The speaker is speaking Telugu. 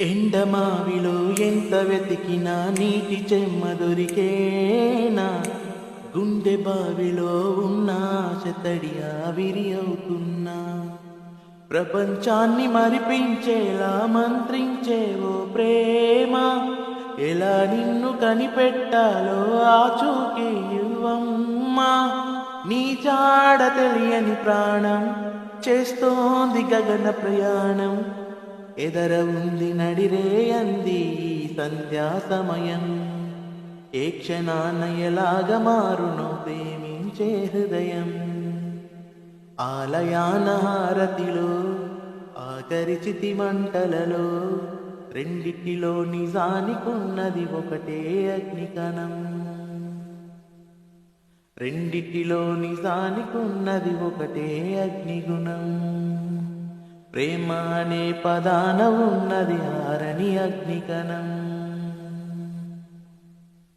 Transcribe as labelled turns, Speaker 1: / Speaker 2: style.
Speaker 1: ఎండమావిలో ఎంత వెతికినా నీటి చెమ్మ దొరికేనా? గుండె బావిలో ఉన్న ఆశతడి ఆవిరి అవుతున్నా. ప్రపంచాన్ని మరిపించేలా మంత్రించేవో ప్రేమ, ఎలా నిన్ను కనిపెట్టాలో ఆచూకీ ఇవ్వమ్మా. నీ జాడ తెలియని ప్రాణం చేస్తోంది గగన ప్రయాణం. ఎదర ఉంది నడిరే అంది ఈ సంధ్యా సమయం. ఏ క్షణాన ఎలాగ మారునో ప్రేమించే హృదయం. ఆలయాన హారతిలో ఆఖరి చితి మంటలలో రెండిటిలో నిజానికున్నది ఒకటే అగ్నికణం. రెండిటిలో నిజానికున్నది ఒకటే అగ్నిగుణం. ప్రేమ అనే పదాన ఉన్నది ఆరని అగ్నికణం.